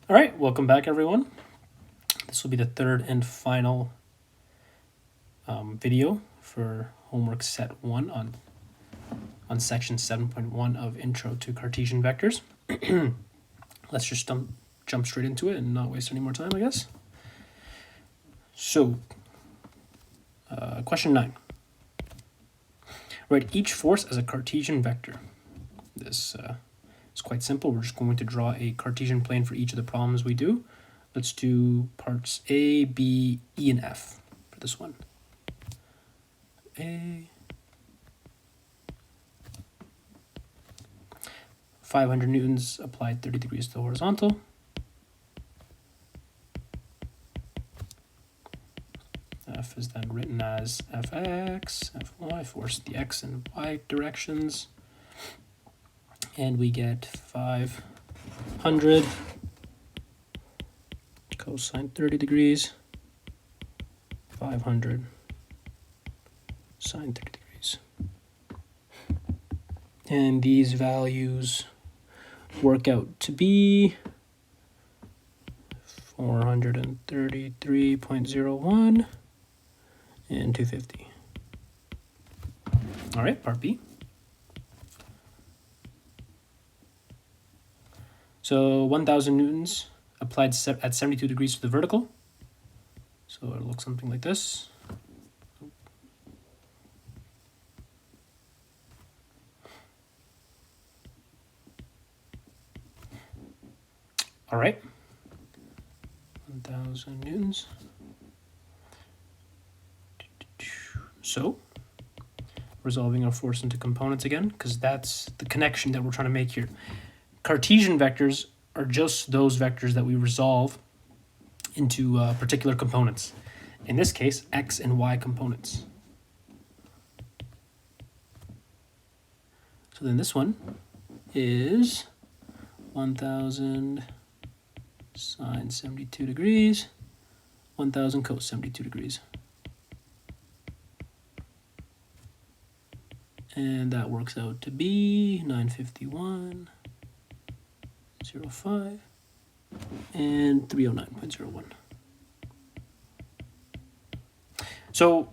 All right, welcome back, everyone. This will be the third and final video for homework set 1 on section 7.1 of Intro to Cartesian Vectors. Let's just jump straight into it and not waste any more time, I guess. So, question 9. Write each force as a Cartesian vector. This is quite simple. We're just going to draw a Cartesian plane for each of the problems we do. Let's do parts A, B, E, and F for this one. A, 500 newtons applied 30 degrees to the horizontal. F is then written as Fx, Fy, force the x and y directions. And we get 500 cosine 30 degrees, 500 sine 30 degrees. And these values work out to be 433.01 and 250. All right, part B. So 1,000 newtons applied at 72 degrees to the vertical. So it'll look something like this. All right, 1,000 newtons. So, resolving our force into components again, because that's the connection that we're trying to make here. Cartesian vectors are just those vectors that we resolve into particular components. In this case, x and y components. So then this one is 1,000 sine 72 degrees, 1,000 cos 72 degrees. And that works out to be 951.05 and 309.01. So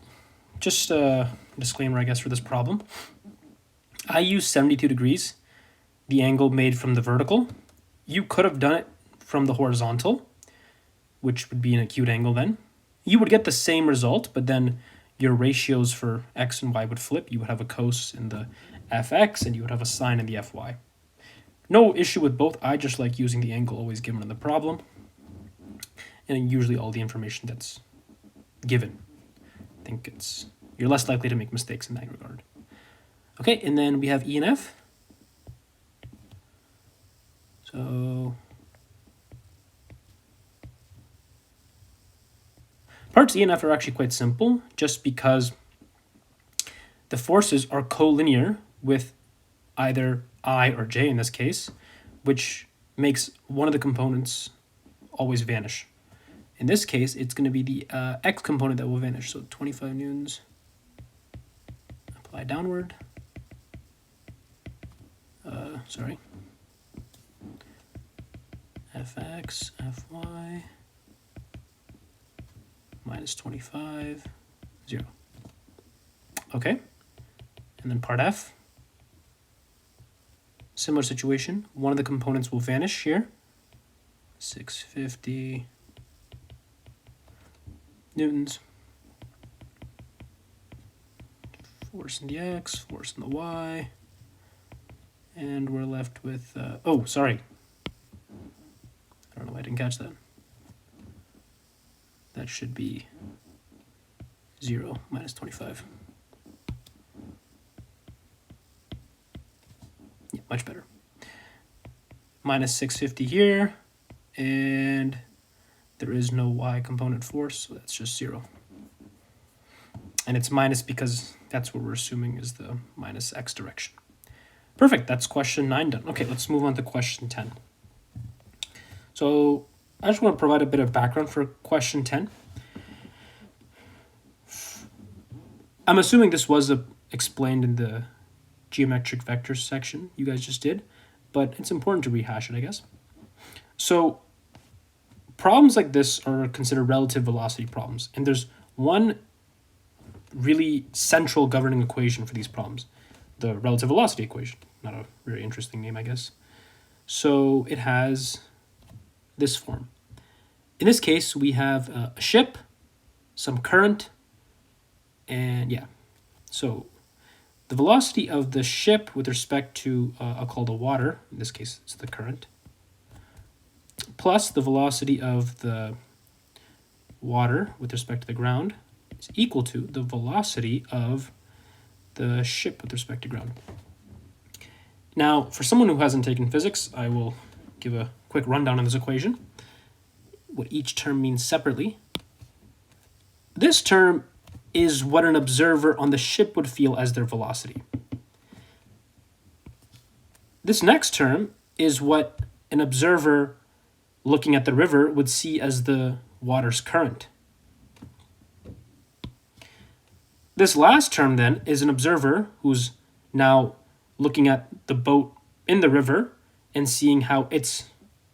just a disclaimer, I guess, for this problem. I use 72 degrees, the angle made from the vertical. You could have done it from the horizontal, which would be an acute angle then. You would get the same result, but then your ratios for x and y would flip. You would have a cos in the fx, and you would have a sine in the fy. No issue with both. I just like using the angle always given in the problem, and usually all the information that's given. I think you're less likely to make mistakes in that regard. Okay, and then we have E and F. So parts E and F are actually quite simple, just because the forces are collinear with either I or J in this case, which makes one of the components always vanish. In this case, it's going to be the x component that will vanish. So 25 newtons, apply downward. Fx, Fy, minus 25, 0. Okay, and then part F. Similar situation. One of the components will vanish here. 650 newtons. Force in the x, force in the y. And we're left with, oh, sorry. I don't know why I didn't catch that. That should be 0 minus 25. Yeah, much better. Minus 650 here, and there is no y component force, so that's just 0. And it's minus because that's what we're assuming is the minus x direction. Perfect, that's question 9 done. Okay, let's move on to question 10. So I just want to provide a bit of background for question 10. I'm assuming this was explained in the geometric vectors section you guys just did, but it's important to rehash it, I guess. So problems like this are considered relative velocity problems, and there's one really central governing equation for these problems, the relative velocity equation. Not a very interesting name, I guess. So it has this form. In this case, we have a ship, some current, and yeah. So the velocity of the ship with respect to, I'll call the water, in this case it's the current, plus the velocity of the water with respect to the ground is equal to the velocity of the ship with respect to ground. Now, for someone who hasn't taken physics, I will give a quick rundown on this equation, what each term means separately. This term is what an observer on the ship would feel as their velocity. This next term is what an observer looking at the river would see as the water's current. This last term then is an observer who's now looking at the boat in the river and seeing how its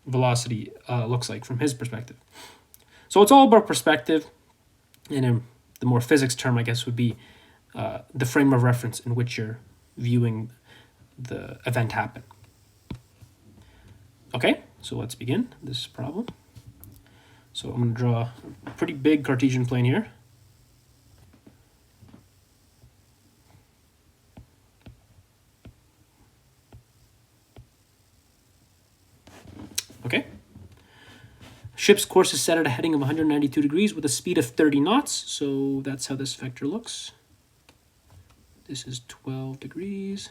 velocity looks like from his perspective. So it's all about perspective, and the more physics term, I guess, would be the frame of reference in which you're viewing the event happen. Okay, so let's begin this problem. So I'm going to draw a pretty big Cartesian plane here. Okay. Ship's course is set at a heading of 192 degrees with a speed of 30 knots. So that's how this vector looks. This is 12 degrees.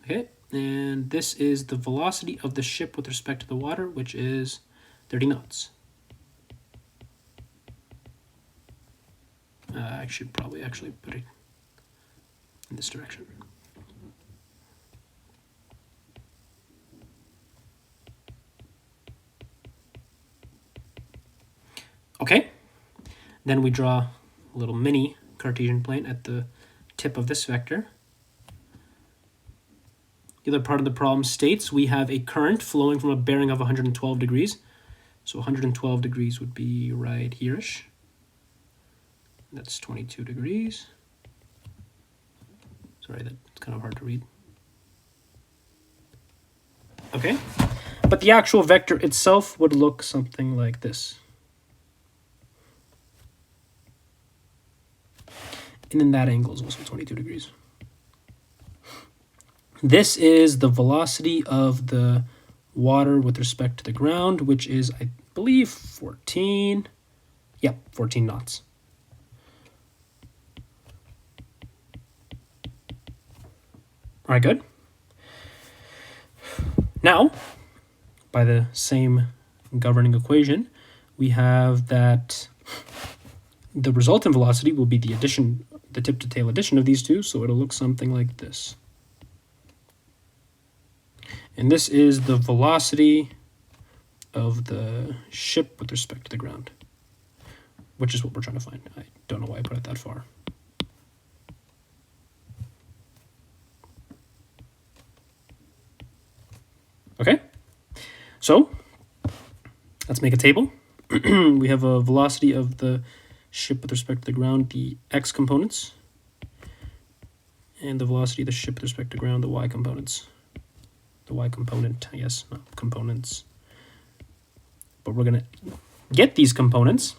Okay. And this is the velocity of the ship with respect to the water, which is 30 knots. I should probably actually put it in this direction. Okay, then we draw a little mini Cartesian plane at the tip of this vector. The other part of the problem states we have a current flowing from a bearing of 112 degrees. So 112 degrees would be right here-ish. That's 22 degrees. Sorry, that's kind of hard to read. Okay, but the actual vector itself would look something like this. And then that angle is also 22 degrees. This is the velocity of the water with respect to the ground, which is, I believe, 14 knots. All right, good. Now, by the same governing equation, we have that the resultant velocity will be the addition, the tip to tail addition of these two, so it'll look something like this. And this is the velocity of the ship with respect to the ground, which is what we're trying to find. I don't know why I put it that far. Okay, so let's make a table. We have a velocity of the ship with respect to the ground, the x components, and the velocity of the ship with respect to ground, the y components. The y component, I guess, not components. But we're going to get these components,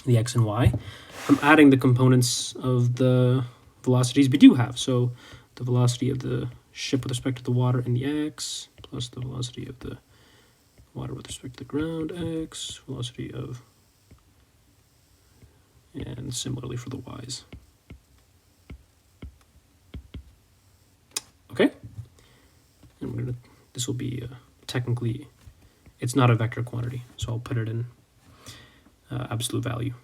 the x and y, from adding the components of the velocities we do have. So the velocity of the ship with respect to the water in the x, plus the velocity of the water with respect to the ground, x, velocity of, and similarly for the y's. Okay, and we're gonna, this will be technically, it's not a vector quantity, so I'll put it in absolute value.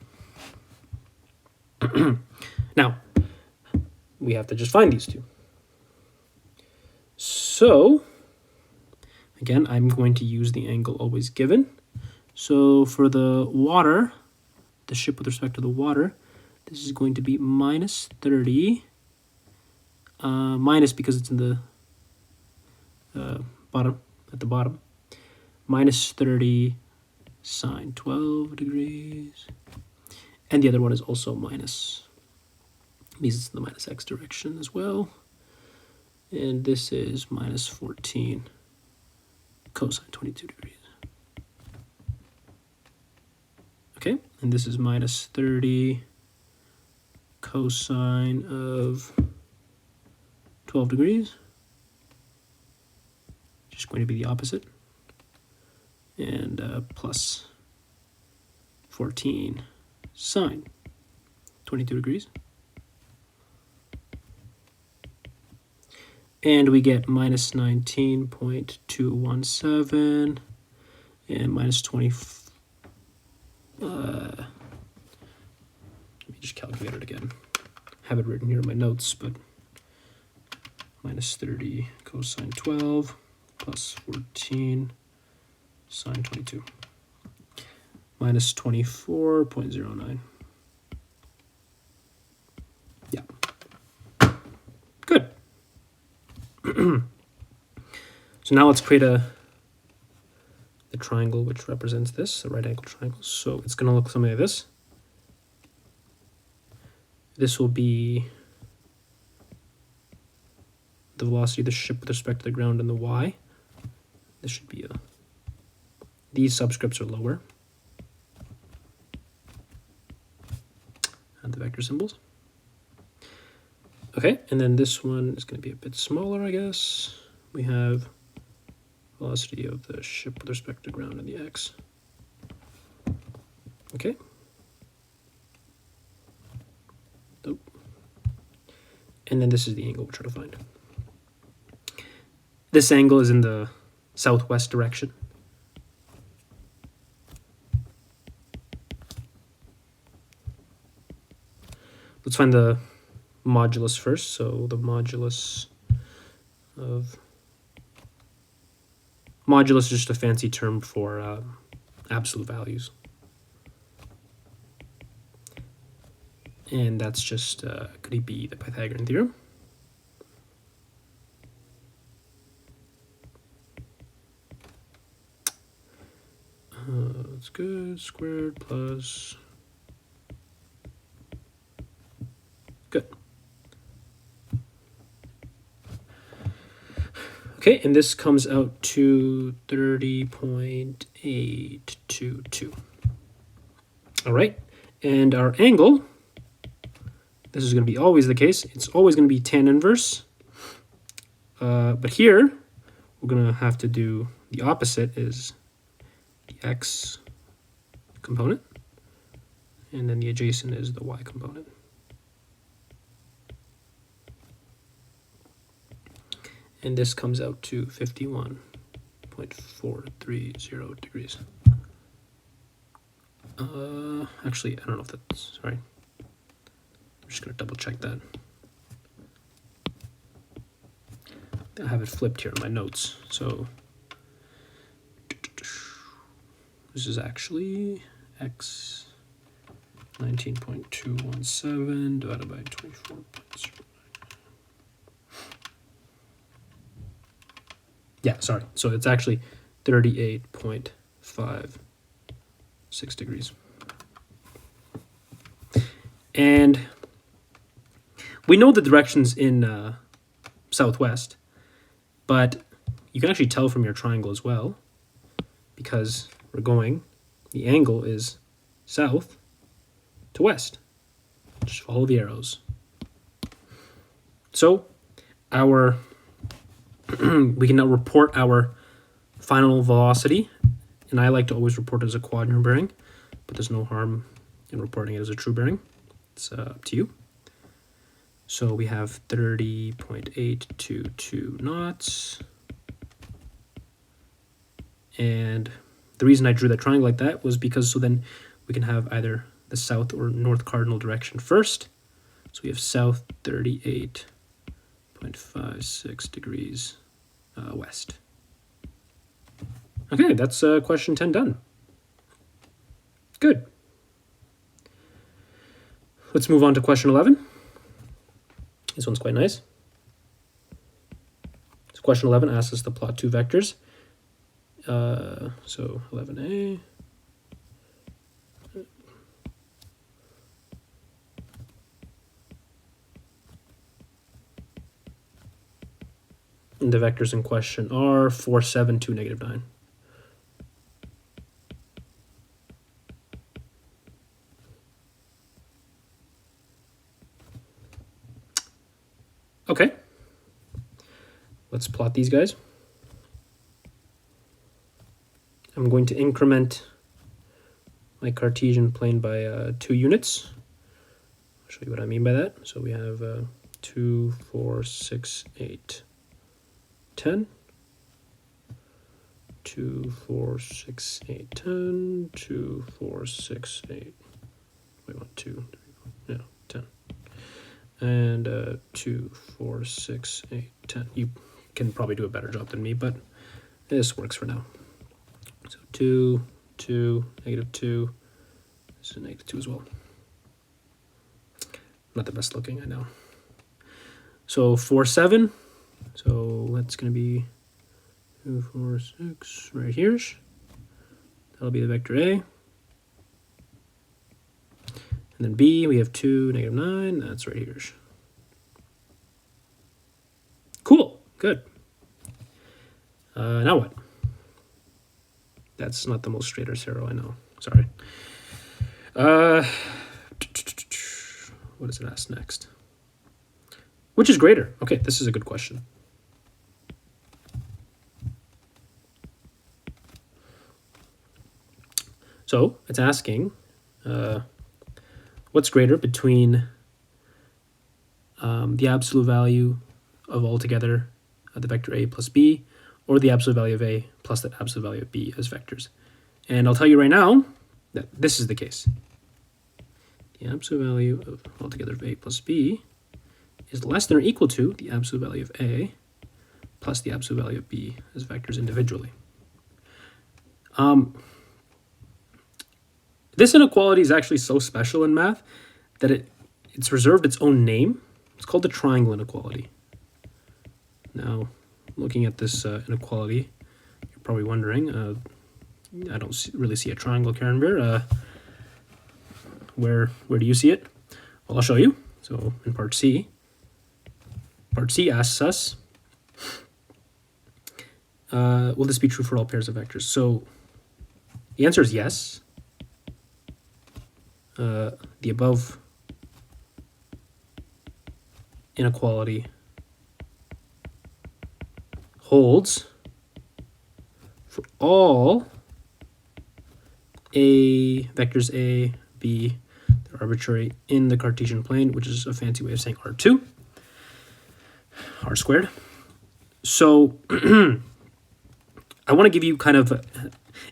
Now, we have to just find these two. So, again, I'm going to use the angle always given. So for the water, the ship with respect to the water, this is going to be minus 30, minus because it's in the bottom, at the bottom, minus 30 sine 12 degrees. And the other one is also minus, because it's in the minus x direction as well. And this is minus 14 cosine 22 degrees. Okay, and this is minus 30 cosine of 12 degrees. Just going to be the opposite. And plus 14 sine 22 degrees. And we get minus 19.217 and minus 20. Let me just calculate it again. I have it written here in my notes, but minus 30 cosine 12 plus 14 sine 22. Minus 24.09. Yeah. Good. So now let's create the triangle which represents this, the right angle triangle. So it's going to look something like this. This will be the velocity of the ship with respect to the ground and the y. This should be these subscripts are lower. And the vector symbols. Okay, and then this one is going to be a bit smaller, I guess. We have velocity of the ship with respect to ground and the x. Okay. Oh. And then this is the angle we're trying to find. This angle is in the southwest direction. Let's find the modulus first. So the modulus is just a fancy term for absolute values. And that's just, could it be the Pythagorean theorem? That's good, squared plus, good. Okay, and this comes out to 30.822. All right, and our angle, this is going to be always the case. It's always going to be tan inverse. But here, we're going to have to do the opposite, is the x component, and then the adjacent is the y component. And this comes out to 51.430 degrees. Actually, I don't know if that's, sorry. I'm just going to double check that. I have it flipped here in my notes. So this is actually x 19.217 divided by 24.09. Yeah, sorry. So it's actually 38.56 degrees. And we know the direction's in southwest, but you can actually tell from your triangle as well, because we're going, the angle is south to west. Just follow the arrows. So our we can now report our final velocity, and I like to always report it as a quadrant bearing, but there's no harm in reporting it as a true bearing. It's up to you. So we have 30.822 knots, and the reason I drew that triangle like that was because so then we can have either the south or north cardinal direction first. So we have south 38.56 degrees west. Okay, that's question 10 done. Good. Let's move on to question 11. This one's quite nice. So question 11 asks us to plot two vectors. So 11a. And the vectors in question are 4, 7, 2, -9. Okay. Let's plot these guys. I'm going to increment my Cartesian plane by 2 units. I'll show you what I mean by that. So we have 2, 4, 6, 8, 10. 2, 4, 6, 8, 10. 2, 4, 6, 8. Wait, 1, 2, 3, 4, no, 10. And 2, 4, 6, 8, 10. You can probably do a better job than me, but this works for now. So 2, 2, -2. This is a -2 as well. Not the best looking, I know. So 4, 7. So that's going to be 2, 4, 6 right here. That'll be the vector A. And then B, we have 2, -9. That's right here. Cool. Good. Now what? That's not the most straightest arrow, I know. Sorry. What does it ask next? Which is greater? Okay, this is a good question. So it's asking, what's greater between the absolute value of altogether the vector A plus B, or the absolute value of A plus the absolute value of B as vectors. And I'll tell you right now that this is the case. The absolute value of altogether of A plus B is less than or equal to the absolute value of A plus the absolute value of B as vectors individually. This inequality is actually so special in math that it's reserved its own name. It's called the triangle inequality. Now, looking at this inequality, you're probably wondering, I don't really see a triangle, Karenbeer. Where do you see it? Well, I'll show you. So in part C asks us, will this be true for all pairs of vectors? So the answer is yes. The above inequality holds for all vectors A, B, they're arbitrary in the Cartesian plane, which is a fancy way of saying R2, R squared. So I want to give you kind of,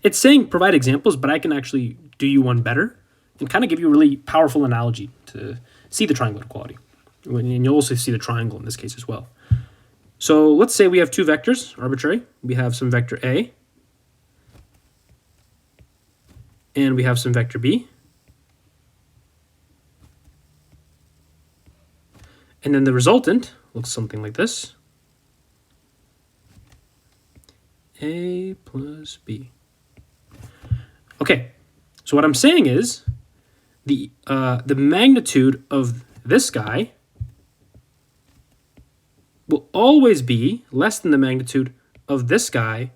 it's saying provide examples, but I can actually do you one better and kind of give you a really powerful analogy to see the triangle inequality. And you'll also see the triangle in this case as well. So let's say we have two vectors, arbitrary. We have some vector A, and we have some vector B. And then the resultant looks something like this. A plus B. Okay, so what I'm saying is the magnitude of this guy will always be less than the magnitude of this guy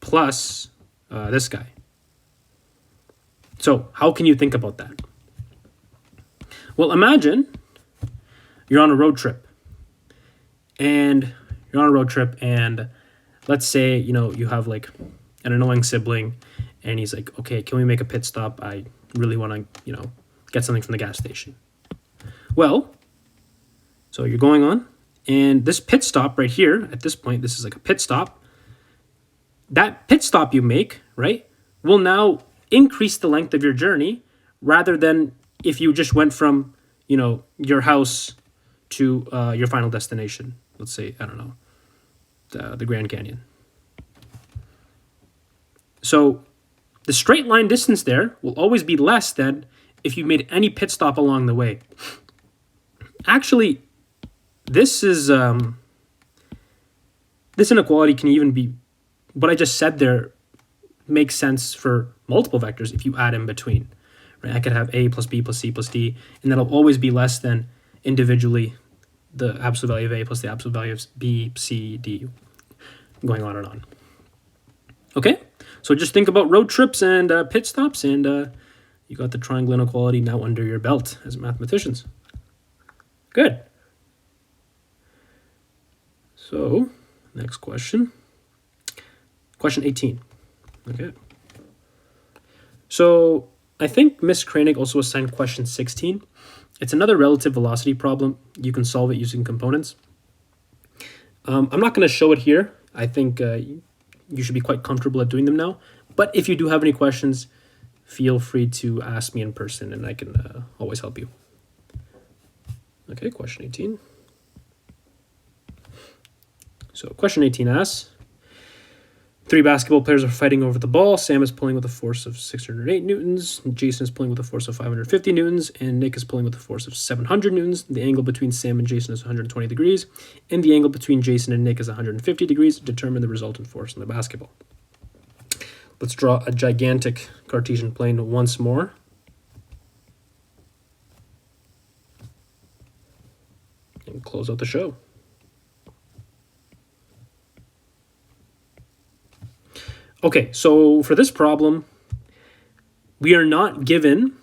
plus this guy. So how can you think about that? Well, imagine you're on a road trip, and let's say, you have like an annoying sibling, and he's like, okay, can we make a pit stop? I really want to, get something from the gas station. Well, so you're going on, and this pit stop right here, at this point, this is like a pit stop. That pit stop you make, right, will now increase the length of your journey rather than if you just went from, your house to your final destination. Let's say, I don't know, the Grand Canyon. So the straight line distance there will always be less than if you made any pit stop along the way. Actually, this inequality can even be, what I just said there makes sense for multiple vectors if you add in between. Right? I could have a plus b plus c plus d, and that'll always be less than individually the absolute value of a plus the absolute value of b, c, d, going on and on. Okay, so just think about road trips and pit stops, and you got the triangle inequality now under your belt as mathematicians. Good. So, next question. Question 18. Okay. So, I think Miss Kranig also assigned question 16. It's another relative velocity problem. You can solve it using components. I'm not going to show it here. I think you should be quite comfortable at doing them now. But if you do have any questions, feel free to ask me in person, and I can always help you. Okay, question 18. So question 18 asks, 3 basketball players are fighting over the ball. Sam is pulling with a force of 608 newtons. Jason is pulling with a force of 550 newtons. And Nick is pulling with a force of 700 newtons. The angle between Sam and Jason is 120 degrees. And the angle between Jason and Nick is 150 degrees. Determine the resultant force on the basketball. Let's draw a gigantic Cartesian plane once more. And close out the show. Okay, so for this problem, we are not given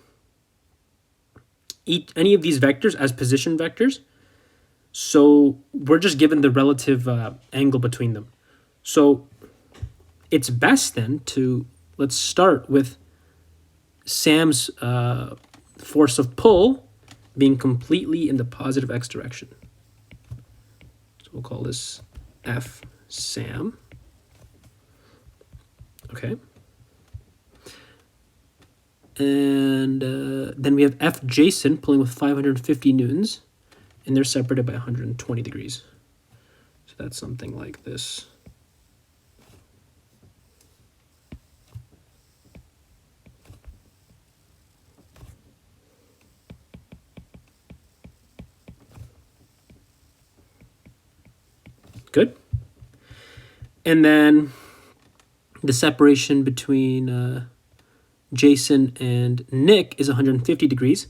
any of these vectors as position vectors. So we're just given the relative angle between them. So it's best then to, let's start with Sam's force of pull being completely in the positive x direction. So we'll call this F Sam. Okay. And then we have F Jason pulling with 550 newtons, and they're separated by 120 degrees. So that's something like this. Good. And then the separation between Jason and Nick is 150 degrees,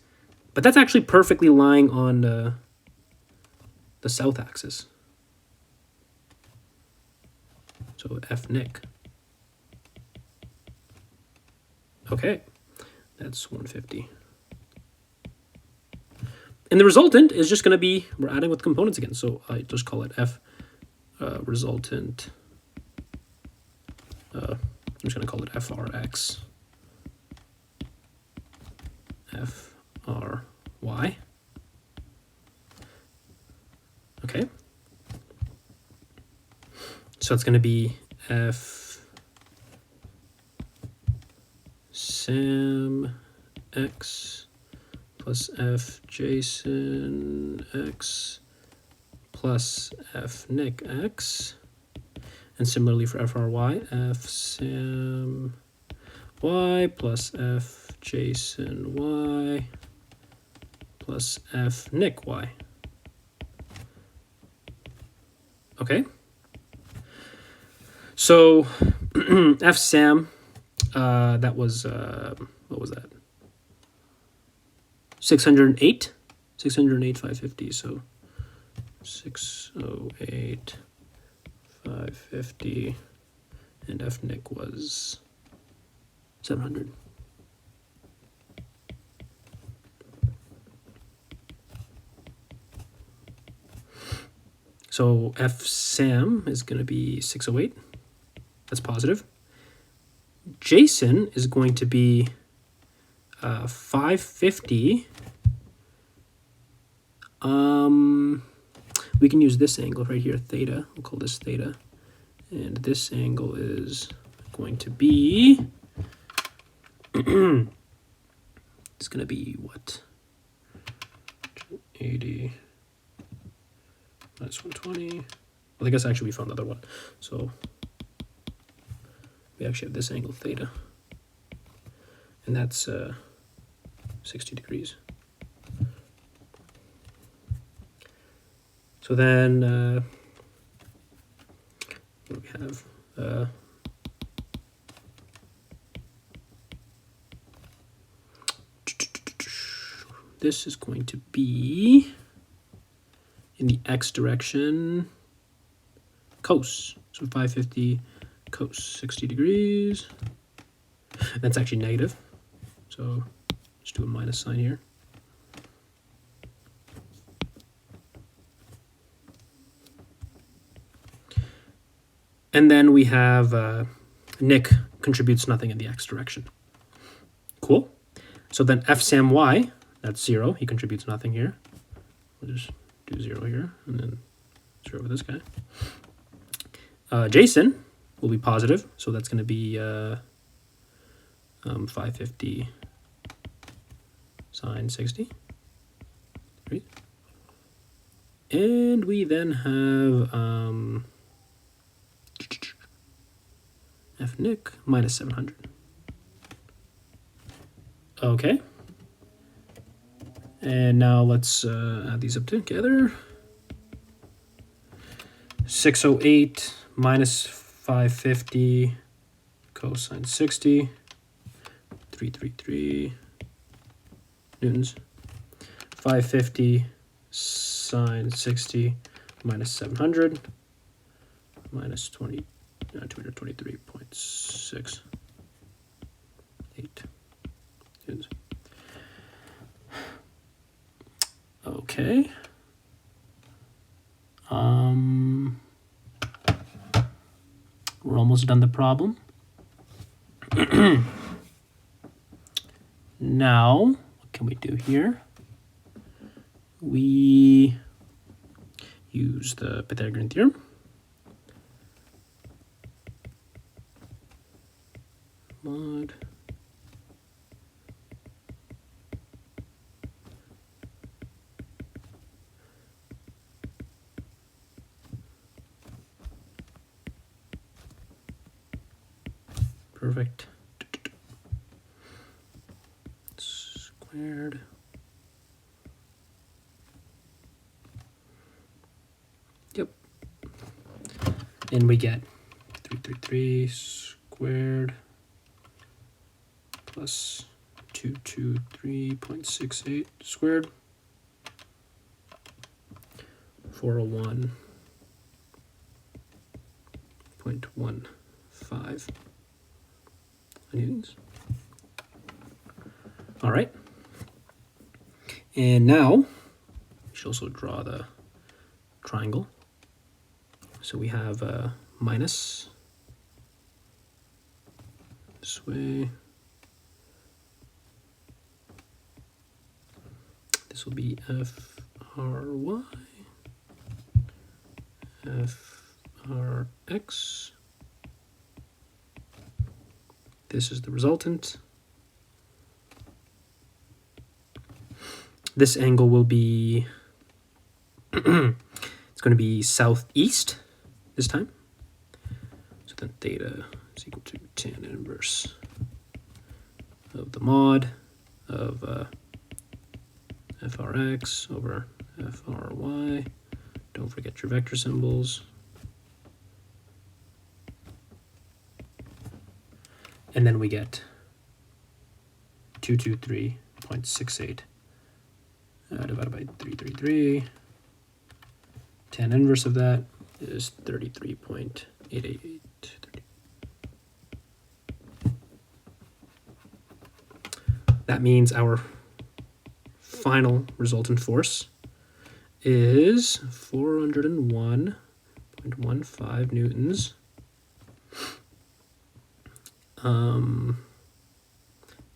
but that's actually perfectly lying on the south axis. So F Nick. Okay, that's 150. And the resultant is just going to be, we're adding with components again, so I just call it F resultant. I'm just going to call it FRX. FRY. Okay. So it's going to be F Sam X plus F Jason X plus F Nick X. And similarly for FRY, F Sam Y plus F Jason Y plus F Nick Y. Okay. So F Sam, that was, what was that? 608, 550. So 608, 550, and F Nick was 700. So F Sam is going to be 608. That's positive. Jason is going to be 550. We can use this angle right here, theta. We'll call this theta. And this angle is going to be, it's going to be what? 80 minus 120. Well, I guess actually we found the other one. So we actually have this angle theta. And that's 60 degrees. So then what do we have? this is going to be in the x direction cos. So 550 cos 60 degrees. That's actually negative. So just do a minus sign here. And then we have Nick contributes nothing in the x direction. Cool. So then fsam y, that's 0. He contributes nothing here. We'll just do 0 here, and then 0 for this guy. Jason will be positive, so that's going to be 550 sine 60. Great. And we then have f Nick minus 700. Okay. And now let's add these up together. 608 minus 550 cosine 60, 333 newtons. 550 sine 60 minus 700 minus 223.68 newtons. Okay. We're almost done the problem. Now, what can we do here? We use the Pythagorean theorem. Mod perfect squared yep, and we get 333 squared plus 223.68 squared, 401.15 newtons. All right. And now we should also draw the triangle. So we have minus this way. This will be FRY, FRX. This is the resultant. This angle will be, it's going to be southeast this time. So then theta is equal to tan inverse of the mod of FRX over FRY. Don't forget your vector symbols. And then we get 223.68 divided by 333. Tan inverse of that is 33.888. That means our final resultant force is 401.15 newtons.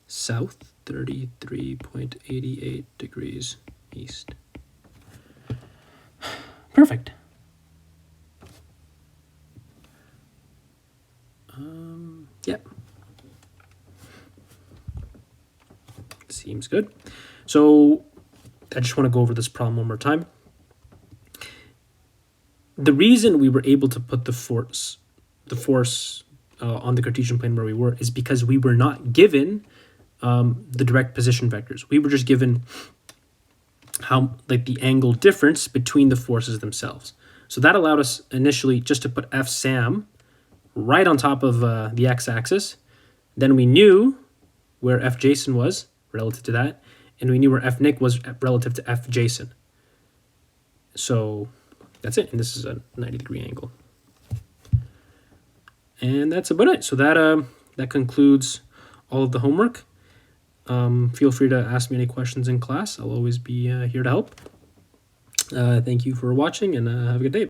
South 33.88 degrees east. Perfect. Yep. Seems good. So I just want to go over this problem one more time. The reason we were able to put the force on the Cartesian plane where we were is because we were not given the direct position vectors. We were just given the angle difference between the forces themselves. So that allowed us initially just to put Fsam right on top of the x-axis. Then we knew where F Jason was relative to that, and we knew where F_Nic was relative to F_Jason. So that's it, and this is a 90-degree angle. And that's about it. So that concludes all of the homework. Feel free to ask me any questions in class. I'll always be here to help. Thank you for watching, and have a good day.